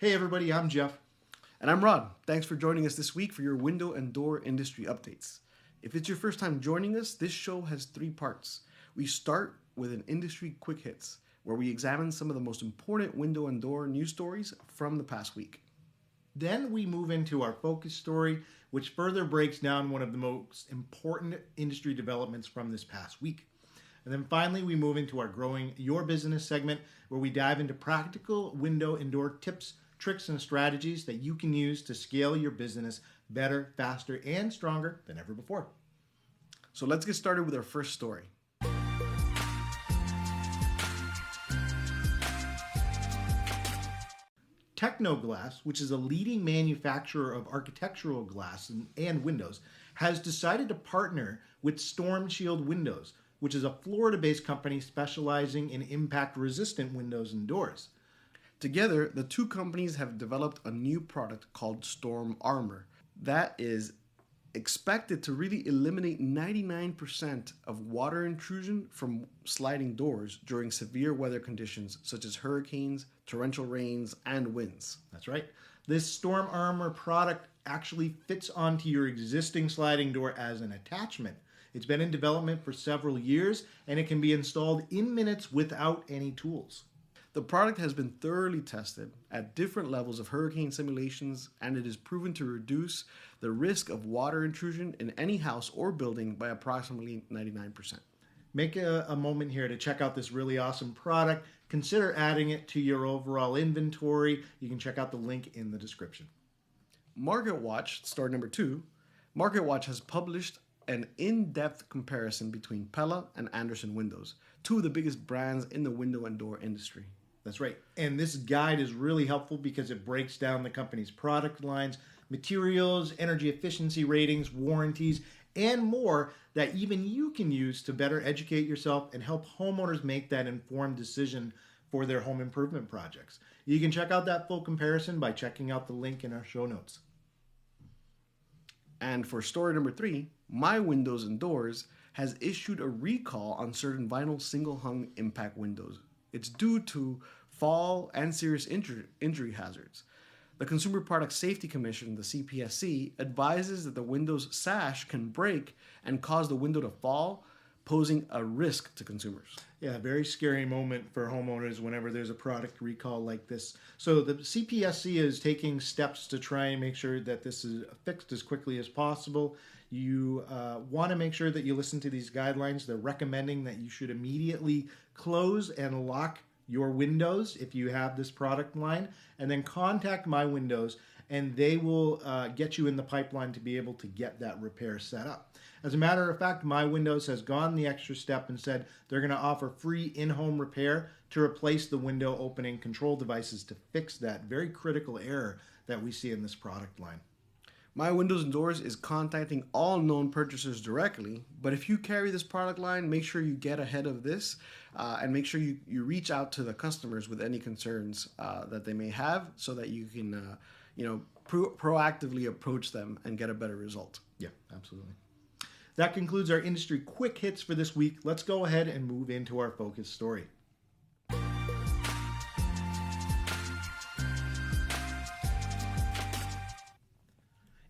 Hey everybody, I'm Jeff. And I'm Rod. Thanks for joining us this week for your window and door industry updates. If it's your first time joining us, this show has 3 parts. We start with an industry quick hits, where we examine some of the most important window and door news stories from the past week. Then we move into our focus story, which further breaks down one of the most important industry developments from this past week. And then finally, we move into our Growing Your Business segment, where we dive into practical window and door tips, tricks, and strategies that you can use to scale your business better, faster, and stronger than ever before. So let's get started with our first story. Technoglass, which is a leading manufacturer of architectural glass and windows, has decided to partner with Storm Shield Windows, which is a Florida-based company specializing in impact-resistant windows and doors. Together, the two companies have developed a new product called Storm Armor that is expected to really eliminate 99% of water intrusion from sliding doors during severe weather conditions such as hurricanes, torrential rains, and winds. That's right. This Storm Armor product actually fits onto your existing sliding door as an attachment. It's been in development for several years, and it can be installed in minutes without any tools. The product has been thoroughly tested at different levels of hurricane simulations, and it is proven to reduce the risk of water intrusion in any house or building by approximately 99%. Make a moment here to check out this really awesome product. Consider adding it to your overall inventory. You can check out the link in the description. MarketWatch, story number 2, MarketWatch has published an in-depth comparison between Pella and Andersen Windows, two of the biggest brands in the window and door industry. That's right. And this guide is really helpful because it breaks down the company's product lines, materials, energy efficiency ratings, warranties, and more that even you can use to better educate yourself and help homeowners make that informed decision for their home improvement projects. You can check out that full comparison by checking out the link in our show notes. And for story number 3, My Windows and Doors has issued a recall on certain vinyl single-hung impact windows. It's due to fall and serious injury hazards. The Consumer Product Safety Commission, the CPSC, advises that the window's sash can break and cause the window to fall, posing a risk to consumers. Yeah, a very scary moment for homeowners whenever there's a product recall like this. So the CPSC is taking steps to try and make sure that this is fixed as quickly as possible. You want to make sure that you listen to these guidelines. They're recommending that you should immediately close and lock your windows if you have this product line, and then contact My Windows, and they will get you in the pipeline to be able to get that repair set up. As a matter of fact, My Windows has gone the extra step and said they're going to offer free in-home repair to replace the window opening control devices to fix that very critical error that we see in this product line. My Windows and Doors is contacting all known purchasers directly, but if you carry this product line, make sure you get ahead of this and make sure you reach out to the customers with any concerns that they may have so that you can proactively approach them and get a better result. Yeah, absolutely. That concludes our industry quick hits for this week. Let's go ahead and move into our focus story.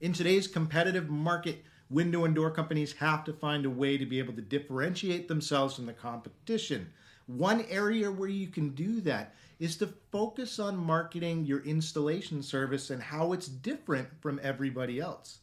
In today's competitive market, window and door companies have to find a way to be able to differentiate themselves from the competition. One area where you can do that is to focus on marketing your installation service and how it's different from everybody else.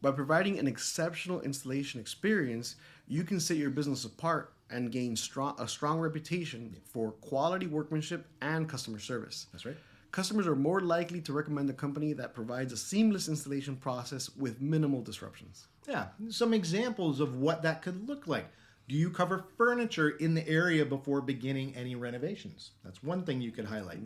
By providing an exceptional installation experience, you can set your business apart and gain a strong reputation for quality workmanship and customer service. That's right. Customers are more likely to recommend a company that provides a seamless installation process with minimal disruptions. Yeah, some examples of what that could look like. Do you cover furniture in the area before beginning any renovations? That's one thing you could highlight.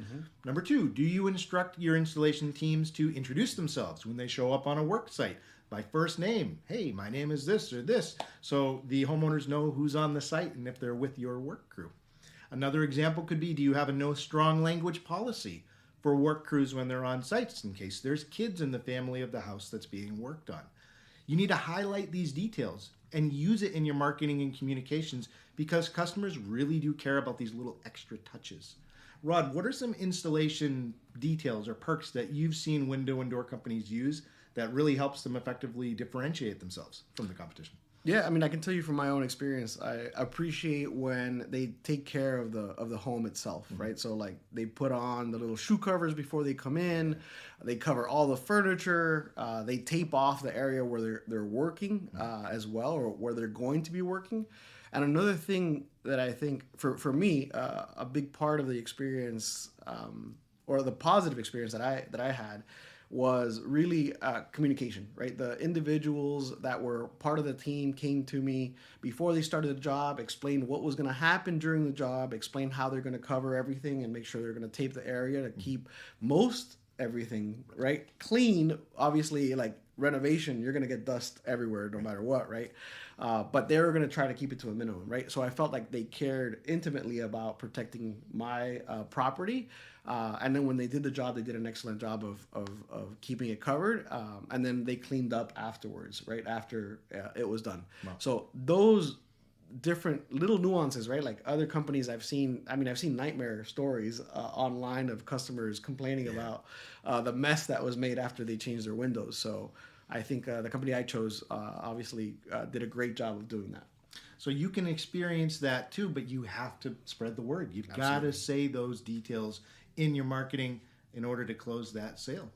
Number 2, do you instruct your installation teams to introduce themselves when they show up on a work site by first name? Hey, my name is this or this. So the homeowners know who's on the site and if they're with your work crew. Another example could be, do you have a no strong language policy for work crews when they're on sites in case there's kids in the family of the house that's being worked on? You need to highlight these details and use it in your marketing and communications because customers really do care about these little extra touches. Rod, what are some installation details or perks that you've seen window and door companies use that really helps them effectively differentiate themselves from the competition? Yeah, I mean, I can tell you from my own experience, I appreciate when they take care of the home itself, right? So like they put on the little shoe covers before they come in, they cover all the furniture, they tape off the area where they're working as well, or where they're going to be working. And another thing that I think for me, a big part of the experience, or the positive experience that I had, was really communication, right? The individuals that were part of the team came to me before they started the job, explained what was going to happen during the job, explained how they're going to cover everything and make sure they're going to tape the area to keep most everything, right, clean. Obviously, like renovation, you're going to get dust everywhere no matter what, right? But they were going to try to keep it to a minimum, right? So I felt like they cared intimately about protecting my property. And then when they did the job, they did an excellent job of keeping it covered. And then they cleaned up afterwards, right after it was done. Wow. So those different little nuances, right? Like other companies I've seen nightmare stories online of customers complaining about the mess that was made after they changed their windows. So I think the company I chose obviously did a great job of doing that. So you can experience that too, but you have to spread the word. You've got to say those details in your marketing in order to close that sale.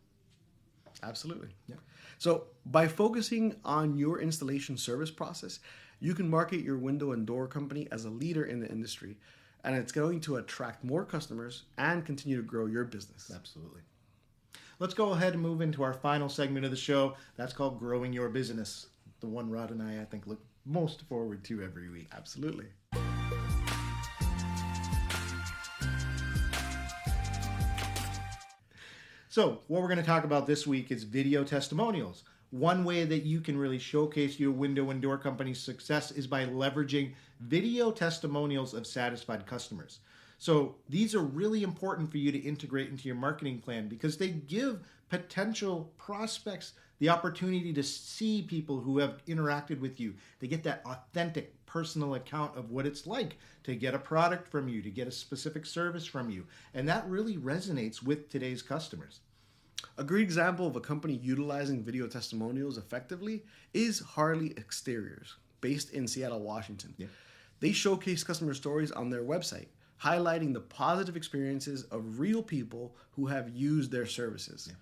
Absolutely. Yeah. So by focusing on your installation service process, you can market your window and door company as a leader in the industry, and it's going to attract more customers and continue to grow your business. Absolutely. Let's go ahead and move into our final segment of the show. That's called Growing Your Business. The one Rod and I think, look most forward to every week. Absolutely. So what we're going to talk about this week is video testimonials. One way that you can really showcase your window and door company's success is by leveraging video testimonials of satisfied customers. So these are really important for you to integrate into your marketing plan because they give potential prospects the opportunity to see people who have interacted with you. They get that authentic personal account of what it's like to get a product from you, to get a specific service from you. And that really resonates with today's customers. A great example of a company utilizing video testimonials effectively is Harley Exteriors, based in Seattle, Washington. Yeah. They showcase customer stories on their website, highlighting the positive experiences of real people who have used their services. Yeah.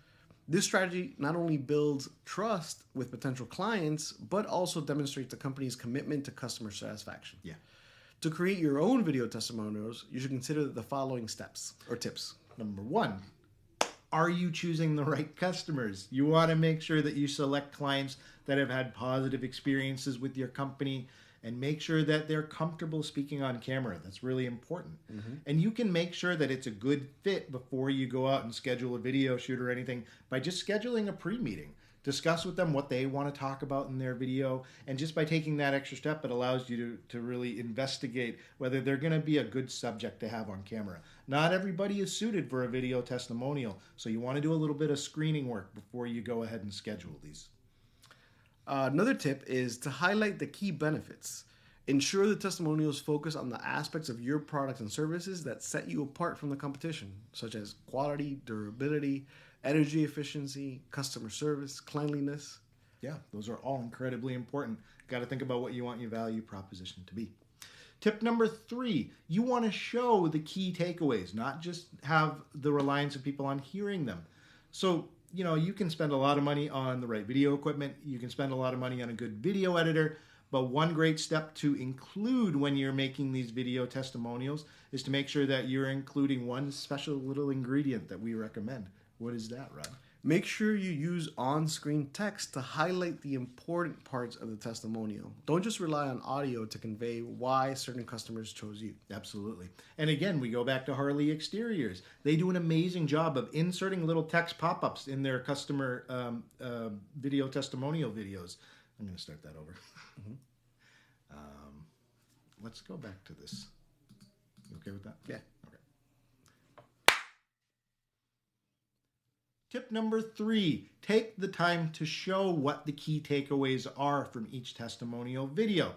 This strategy not only builds trust with potential clients, but also demonstrates the company's commitment to customer satisfaction. Yeah. To create your own video testimonials, you should consider the following steps or tips. Number one, are you choosing the right customers? You want to make sure that you select clients that have had positive experiences with your company and make sure that they're comfortable speaking on camera. That's really important. Mm-hmm. And you can make sure that it's a good fit before you go out and schedule a video shoot or anything by just scheduling a pre-meeting. Discuss with them what they want to talk about in their video. And just by taking that extra step, it allows you to really investigate whether they're going to be a good subject to have on camera. Not everybody is suited for a video testimonial, so you want to do a little bit of screening work before you go ahead and schedule these. Another tip is to highlight the key benefits. Ensure the testimonials focus on the aspects of your products and services that set you apart from the competition, such as quality, durability, energy efficiency, customer service, cleanliness. Yeah, those are all incredibly important. Got to think about what you want your value proposition to be. Tip number 3, you want to show the key takeaways, not just have the reliance of people on hearing them. So, you can spend a lot of money on the right video equipment. You can spend a lot of money on a good video editor. But one great step to include when you're making these video testimonials is to make sure that you're including one special little ingredient that we recommend. What is that, Rod? Make sure you use on-screen text to highlight the important parts of the testimonial. Don't just rely on audio to convey why certain customers chose you. Absolutely. And again, we go back to Harley Exteriors. They do an amazing job of inserting little text pop-ups in their customer video testimonial videos. I'm going to start that over. Mm-hmm. Let's go back to this. You okay with that? Yeah. Okay. Tip number 3, take the time to show what the key takeaways are from each testimonial video.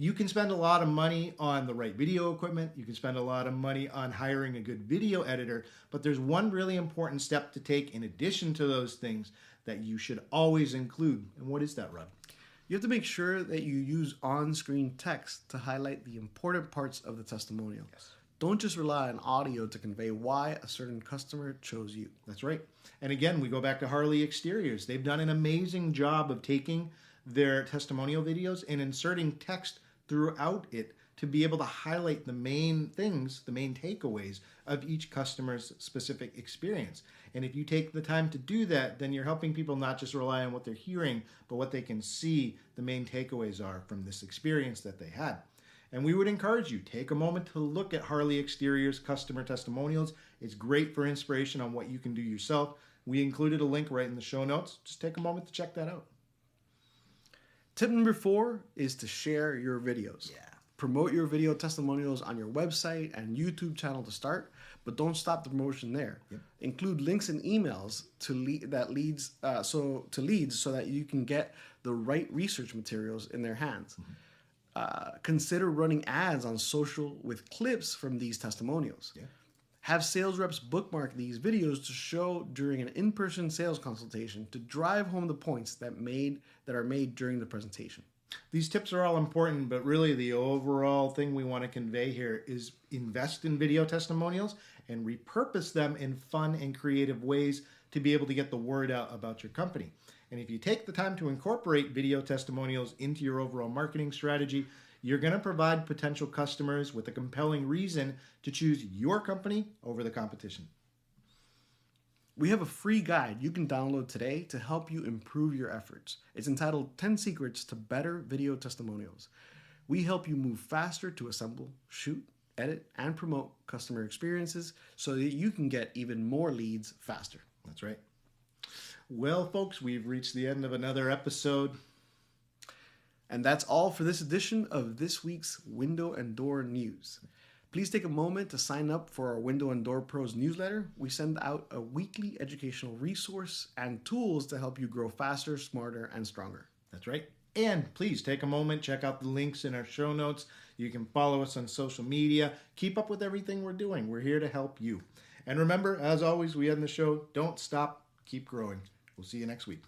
You can spend a lot of money on the right video equipment. You can spend a lot of money on hiring a good video editor. But there's one really important step to take in addition to those things that you should always include. And what is that, Rod? You have to make sure that you use on-screen text to highlight the important parts of the testimonial. Yes. Don't just rely on audio to convey why a certain customer chose you. That's right. And again, we go back to Harley Exteriors. They've done an amazing job of taking their testimonial videos and inserting text throughout it to be able to highlight the main things, the main takeaways of each customer's specific experience. And if you take the time to do that, then you're helping people not just rely on what they're hearing, but what they can see the main takeaways are from this experience that they had. And we would encourage you, take a moment to look at Harley Exteriors customer testimonials. It's great for inspiration on what you can do yourself. We included a link right in the show notes. Just take a moment to check that out. Tip number 4 is to share your videos. Yeah. Promote your video testimonials on your website and YouTube channel to start, but don't stop the promotion there. Yep. Include links and emails to leads so that you can get the right research materials in their hands. Consider running ads on social with clips from these testimonials. Yeah. Have sales reps bookmark these videos to show during an in-person sales consultation to drive home the points that are made during the presentation. These tips are all important, but really the overall thing we want to convey here is invest in video testimonials and repurpose them in fun and creative ways to be able to get the word out about your company. And if you take the time to incorporate video testimonials into your overall marketing strategy, you're going to provide potential customers with a compelling reason to choose your company over the competition. We have a free guide you can download today to help you improve your efforts. It's entitled 10 Secrets to Better Video Testimonials. We help you move faster to assemble, shoot, edit, and promote customer experiences so that you can get even more leads faster. That's right. Well, folks, we've reached the end of another episode. And that's all for this edition of this week's Window and Door News. Please take a moment to sign up for our Window and Door Pros newsletter. We send out a weekly educational resource and tools to help you grow faster, smarter, and stronger. That's right. And please take a moment, check out the links in our show notes. You can follow us on social media. Keep up with everything we're doing. We're here to help you. And remember, as always, we end the show, don't stop, keep growing. We'll see you next week.